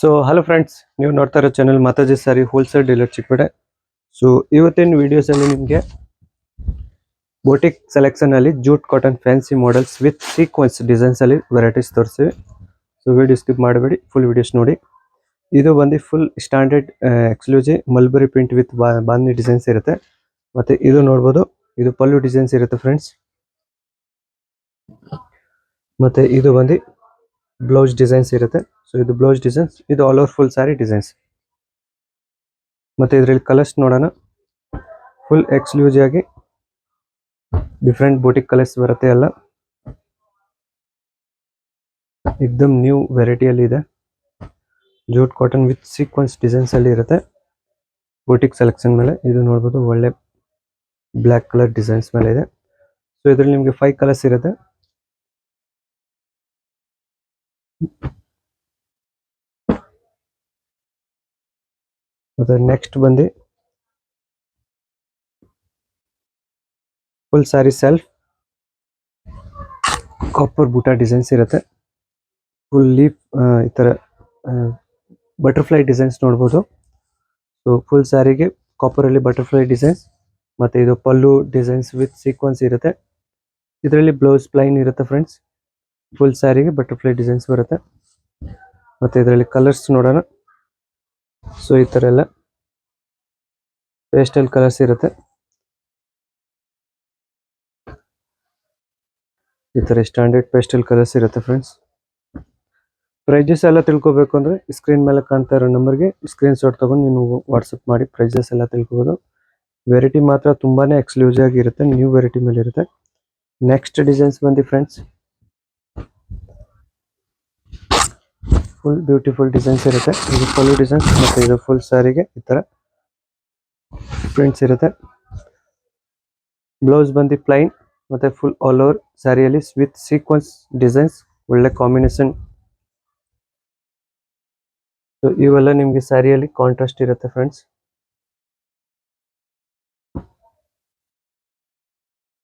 So hello friends, ನೀವು ನೋಡ್ತಾ ಇರೋ channel Mataji sari wholesale dealer Chikkapete. So ಇವತ್ತಿನ ವಿಡಿಯೋಸ್ ಅಲ್ಲಿ ನಿಮಗೆ ಬೋಟಿಕ್ ಸೆಲೆಕ್ಷನ್ ಅಲ್ಲಿ jute cotton fancy models with sequence designs ಅಲ್ಲಿ ವೆರೈಟೀಸ್ ತೋರಿಸ್ತೀವಿ. ಸೊ ವಿಡಿಯೋ ಸ್ಕಿಪ್ ಮಾಡಬೇಡಿ, ಫುಲ್ ವಿಡಿಯೋಸ್ ನೋಡಿ. ಇದು ಬಂದು full standard exclusive mulberry print with bandhi designs ಇರುತ್ತೆ. ಮತ್ತೆ ಇದು ನೋಡ್ಬೋದು, ಇದು ಪಲ್ಲು ಡಿಸೈನ್ಸ್ ಇರುತ್ತೆ ಫ್ರೆಂಡ್ಸ್. ಮತ್ತೆ ಇದು ಬಂದು ಬ್ಲೌಸ್ ಡಿಸೈನ್ಸ್ ಇರುತ್ತೆ. ಸೊ ಇದು ಬ್ಲೌಸ್ ಡಿಸೈನ್ಸ್, ಇದು all over full sari designs. ಮತ್ತೆ ಇದರಲ್ಲಿ ಕಲರ್ಸ್ ನೋಡೋಣ. ಫುಲ್ ಎಕ್ಸ್ಕ್ಲೂಸಿವ್ ಆಗಿ ಡಿಫ್ರೆಂಟ್ ಬೋಟಿಕ್ ಕಲರ್ಸ್ ಬರುತ್ತೆ. ಎಲ್ಲ ಎಕ್ದಮ್ ನ್ಯೂ ವೆರೈಟಿಯಲ್ಲಿ ಇದೆ. Jute cotton with sequence designs ಅಲ್ಲಿ ಇರುತ್ತೆ ಬೋಟಿಕ್ ಸೆಲೆಕ್ಷನ್ ಮೇಲೆ. ಇದು ನೋಡ್ಬೋದು, ಒಳ್ಳೆ ಬ್ಲ್ಯಾಕ್ ಕಲರ್ ಡಿಸೈನ್ಸ್ ಮೇಲೆ ಇದೆ. ಸೊ ಇದರಲ್ಲಿ ನಿಮಗೆ 5 ಕಲರ್ಸ್ ಇರುತ್ತೆ. ಮತ್ತೆ ನೆಕ್ಸ್ಟ್ ಬಂದು full sari self copper buta designs ಇರುತ್ತೆ. ಫುಲ್ ಲೀಫ್ ಈ ತರ ಬಟರ್ಫ್ಲೈ ಡಿಸೈನ್ಸ್ ನೋಡ್ಬೋದು. ಸೊ ಫುಲ್ ಸ್ಯಾರಿಗೆ ಕಾಪರ್ ಅಲ್ಲಿ ಬಟರ್ಫ್ಲೈ ಡಿಸೈನ್ಸ್. ಮತ್ತೆ ಇದು ಪಲ್ಲು ಡಿಸೈನ್ಸ್ ವಿತ್ ಸೀಕ್ವೆನ್ಸ್ ಇರುತ್ತೆ. ಇದರಲ್ಲಿ ಬ್ಲೌಸ್ ಪ್ಲೈನ್ ಇರುತ್ತೆ ಫ್ರೆಂಡ್ಸ್. ಫುಲ್ ಸ್ಯಾರಿಗೆ ಬಟರ್ಫ್ಲೈ ಡಿಸೈನ್ಸ್ ಬರುತ್ತೆ. ಮತ್ತೆ ಇದರಲ್ಲಿ ಕಲರ್ಸ್ ನೋಡೋಣ. ಸೊ ಈ ತರ ಎಲ್ಲ ಪೇಸ್ಟಲ್ ಕಲರ್ಸ್ ಇರುತ್ತೆ. ಈ ತರ ಸ್ಟ್ಯಾಂಡರ್ಡ್ ಪೇಸ್ಟಲ್ ಕಲರ್ಸ್ ಇರುತ್ತೆ ಫ್ರೆಂಡ್ಸ್. ಪ್ರೈಸಸ್ ಎಲ್ಲ ತಿಳ್ಕೊಬೇಕು ಅಂದ್ರೆ ಸ್ಕ್ರೀನ್ ಮೇಲೆ ಕಾಣ್ತಾ ಇರೋ ನಂಬರ್ಗೆ ಸ್ಕ್ರೀನ್ ಶಾಟ್ ತಗೊಂಡು ನೀವು ವಾಟ್ಸಪ್ ಮಾಡಿ ಪ್ರೈಸಸ್ ಎಲ್ಲ ತಿಳ್ಕೊಬೋದು. ವೆರೈಟಿ ಮಾತ್ರ ತುಂಬಾನೇ ಎಕ್ಸ್ಕ್ಲೂಸಿವ್ ಆಗಿರುತ್ತೆ, ನ್ಯೂ ವೆರೈಟಿ ಮೇಲೆ ಇರುತ್ತೆ. ನೆಕ್ಸ್ಟ್ ಡಿಸೈನ್ಸ್ ಬಂದು ಫ್ರೆಂಡ್ಸ್, ಫುಲ್ ಬ್ಯೂಟಿಫುಲ್ ಡಿಸೈನ್ಸ್ ಇರುತ್ತೆ. ಇದು ಪಲ್ಲು ಡಿಸೈನ್ಸ್. ಮತ್ತೆ ಇದು ಫುಲ್ ಸ್ಯಾರಿಗೆ ಈ ತರ ಪ್ರಿಂಟ್ಸ್ ಇರುತ್ತೆ. ಬ್ಲೌಸ್ ಬಂದು ಪ್ಲೈನ್. ಮತ್ತೆ ಫುಲ್ ಆಲ್ ಓವರ್ ಸ್ಯಾರಿಯಲ್ಲಿ ವಿತ್ ಸೀಕ್ವೆನ್ಸ್ ಡಿಸೈನ್ಸ್, ಒಳ್ಳೆ ಕಾಂಬಿನೇಷನ್. ಸೊ ಇವೆಲ್ಲ ನಿಮ್ಗೆ ಸ್ಯಾರಿಯಲ್ಲಿ ಕಾಂಟ್ರಾಸ್ಟ್ ಇರುತ್ತೆ ಫ್ರೆಂಡ್ಸ್.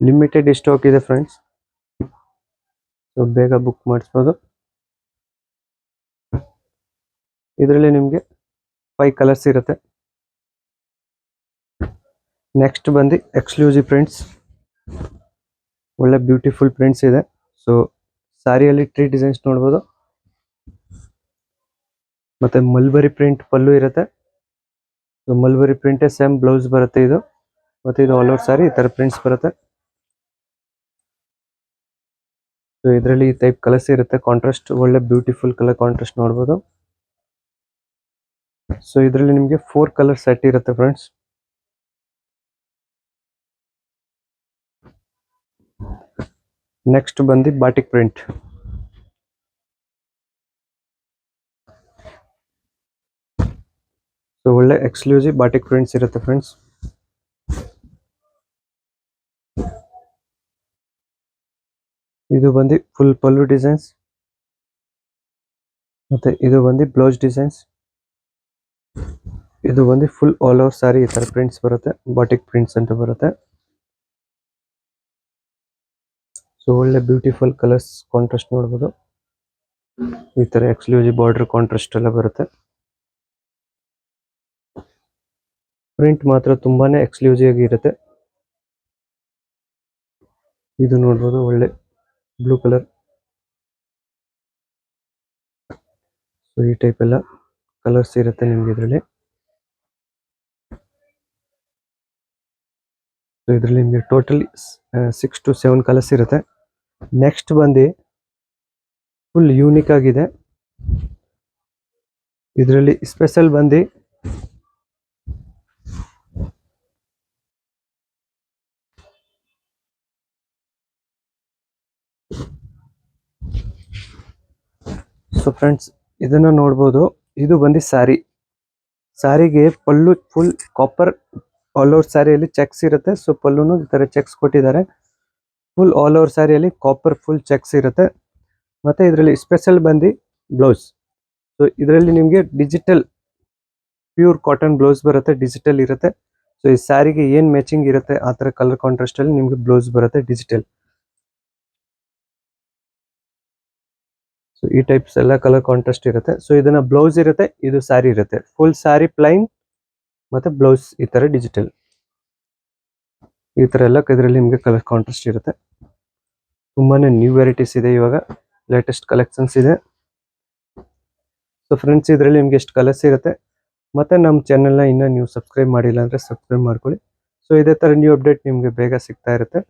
ಲಿಮಿಟೆಡ್ ಸ್ಟಾಕ್ ಇದೆ ಫ್ರೆಂಡ್ಸ್. ಸೊ ಬೇಗ ಬುಕ್ ಮಾಡಿಸ್ಬೋದು. ಇದರಲ್ಲಿ ನಿಮಗೆ 5 ಕಲರ್ಸ್ ಇರುತ್ತೆ. ನೆಕ್ಸ್ಟ್ ಬಂದು ಎಕ್ಸ್ಕ್ಲೂಸಿವ್ ಪ್ರಿಂಟ್ಸ್, ಒಳ್ಳೆ ಬ್ಯೂಟಿಫುಲ್ ಪ್ರಿಂಟ್ಸ್ ಇದೆ. ಸೊ ಸ್ಯಾರಿಯಲ್ಲಿ ಟ್ರೀ ಡಿಸೈನ್ಸ್ ನೋಡ್ಬೋದು. ಮತ್ತೆ ಮಲ್ಬರಿ ಪ್ರಿಂಟ್ ಪಲ್ಲು ಇರುತ್ತೆ. So mulberry print same blouse ಬರುತ್ತೆ ಇದು. ಮತ್ತೆ ಇದು ಆಲ್ ಓವರ್ ಸ್ಯಾರಿ ಈ ತರ ಪ್ರಿಂಟ್ಸ್ ಬರುತ್ತೆ. ಸೊ ಇದರಲ್ಲಿ ಈ ಟೈಪ್ ಕಲರ್ಸ್ ಇರುತ್ತೆ. ಕಾಂಟ್ರಾಸ್ಟ್, ಒಳ್ಳೆ ಬ್ಯೂಟಿಫುಲ್ ಕಲರ್ ಕಾಂಟ್ರಾಸ್ಟ್ ನೋಡ್ಬೋದು. ಸೊ ಇದರಲ್ಲಿ ನಿಮಗೆ 4 ಕಲರ್ ಸೆಟ್ ಇರುತ್ತೆ ಫ್ರೆಂಡ್ಸ್. ನೆಕ್ಸ್ಟ್ ಬಂದು ಬಾಟಿಕ್ ಪ್ರಿಂಟ್. ಸೊ ಒಳ್ಳೆ ಎಕ್ಸ್ಕ್ಲೂಸಿವ್ ಬಾಟಿಕ್ ಪ್ರಿಂಟ್ಸ್ ಇರುತ್ತೆ ಫ್ರೆಂಡ್ಸ್. ಇದು ಬಂದು ಫುಲ್ ಪಲ್ಲು ಡಿಸೈನ್ಸ್. ಮತ್ತೆ ಇದು ಬಂದು ಬ್ಲೌಸ್ ಡಿಸೈನ್ಸ್. ಇದು ಬಂದು ಫುಲ್ ಆಲ್ ಓವರ್ ಸ್ಯಾರಿ ಈ ತರ ಪ್ರಿಂಟ್ಸ್ ಬರುತ್ತೆ. ಬಾಟಿಕ್ ಪ್ರಿಂಟ್ಸ್ ಅಂತ ಬರುತ್ತೆ. ಸೊ ಒಳ್ಳೆ ಬ್ಯೂಟಿಫುಲ್ ಕಲರ್ಸ್ ಕಾಂಟ್ರಾಸ್ಟ್ ನೋಡ್ಬೋದು. ಈ ತರ ಎಕ್ಸ್ಕ್ಲೂಸಿವ್ ಬಾರ್ಡರ್ ಕಾಂಟ್ರಾಸ್ಟ್ ಎಲ್ಲ ಬರುತ್ತೆ. ಪ್ರಿಂಟ್ ಮಾತ್ರ ತುಂಬಾನೇ ಎಕ್ಸ್ಕ್ಲೂಸಿವ್ ಆಗಿ ಇರುತ್ತೆ. ಇದು ನೋಡ್ಬೋದು, ಒಳ್ಳೆ ಬ್ಲೂ ಕಲರ್. ಸೊ ಈ ಟೈಪ್ ಎಲ್ಲ ಕಲರ್ಸ್ ಇರುತ್ತೆ ನಿಮ್ಗೆ ಇದರಲ್ಲಿ. ಸೊ ಇದರಲ್ಲಿ ನಿಮಗೆ ಟೋಟಲಿ 6 to 7 ಕಲರ್ಸ್ ಇರುತ್ತೆ. ನೆಕ್ಸ್ಟ್ ಬಂದು ಫುಲ್ ಯೂನಿಕ್ ಆಗಿದೆ. ಇದರಲ್ಲಿ ಸ್ಪೆಷಲ್ ಬಂದು ಸೊ ಫ್ರೆಂಡ್ಸ್ ಇದನ್ನ ನೋಡ್ಬೋದು. ಇದು ಬಂದು ಸ್ಯಾರಿ. ಸ್ಯಾರಿಗೆ pallu full copper all over ಸ್ಯಾರಿಯಲ್ಲಿ ಚೆಕ್ಸ್ ಇರುತ್ತೆ. ಸೊ ಪಲ್ಲುನು ಈ ತರ ಚೆಕ್ಸ್ ಕೊಟ್ಟಿದ್ದಾರೆ. ಫುಲ್ ಆಲ್ ಓವರ್ ಸ್ಯಾರಿಯಲ್ಲಿ ಕಾಪರ್ ಫುಲ್ ಚೆಕ್ಸ್ ಇರುತ್ತೆ. ಮತ್ತೆ ಇದರಲ್ಲಿ ಸ್ಪೆಷಲ್ ಬಂದು ಬ್ಲೌಸ್. ಸೊ ಇದರಲ್ಲಿ ನಿಮಗೆ ಡಿಜಿಟಲ್ ಪ್ಯೂರ್ ಕಾಟನ್ ಬ್ಲೌಸ್ ಬರುತ್ತೆ, ಡಿಜಿಟಲ್ ಇರುತ್ತೆ. ಸೊ ಈ ಸ್ಯಾರಿಗೆ ಏನ್ ಮ್ಯಾಚಿಂಗ್ ಇರುತ್ತೆ ಆ ತರ ಕಲರ್ ಕಾಂಟ್ರಾಸ್ಟ್ ಅಲ್ಲಿ ನಿಮ್ಗೆ ಬ್ಲೌಸ್ ಬರುತ್ತೆ ಡಿಜಿಟಲ್. ಸೊ ಈ ಟೈಪ್ಸ್ ಎಲ್ಲ ಕಲರ್ ಕಾಂಟ್ರಾಸ್ಟ್ ಇರುತ್ತೆ. ಸೊ ಇದನ್ನ ಬ್ಲೌಸ್ ಇರುತ್ತೆ, ಇದು ಸ್ಯಾರಿ ಇರುತ್ತೆ. ಫುಲ್ ಸ್ಯಾರಿ ಪ್ಲೈನ್ ಮತ್ತೆ ಬ್ಲೌಸ್ ಈ ತರ ಡಿಜಿಟಲ್. ಈ ತರ ಎಲ್ಲ ಇದರಲ್ಲಿ ನಿಮಗೆ ಕಲರ್ ಕಾಂಟ್ರಾಸ್ಟ್ ಇರುತ್ತೆ. ತುಂಬಾನೇ ನ್ಯೂ ವೆರೈಟೀಸ್ ಇದೆ, ಇವಾಗ ಲೇಟೆಸ್ಟ್ ಕಲೆಕ್ಷನ್ಸ್ ಇದೆ. ಸೊ ಫ್ರೆಂಡ್ಸ್, ಇದರಲ್ಲಿ ನಿಮ್ಗೆ ಎಷ್ಟು ಕಲರ್ಸ್ ಇರುತ್ತೆ. ಮತ್ತೆ ನಮ್ಮ ಚಾನೆಲ್ನ ಇನ್ನೂ ನೀವು ಸಬ್ಸ್ಕ್ರೈಬ್ ಮಾಡಿಲ್ಲ ಅಂದ್ರೆ ಸಬ್ಸ್ಕ್ರೈಬ್ ಮಾಡ್ಕೊಳ್ಳಿ. ಸೊ ಇದೇ ತರ ನ್ಯೂ ಅಪ್ಡೇಟ್ ನಿಮ್ಗೆ ಬೇಗ ಸಿಗ್ತಾ ಇರುತ್ತೆ.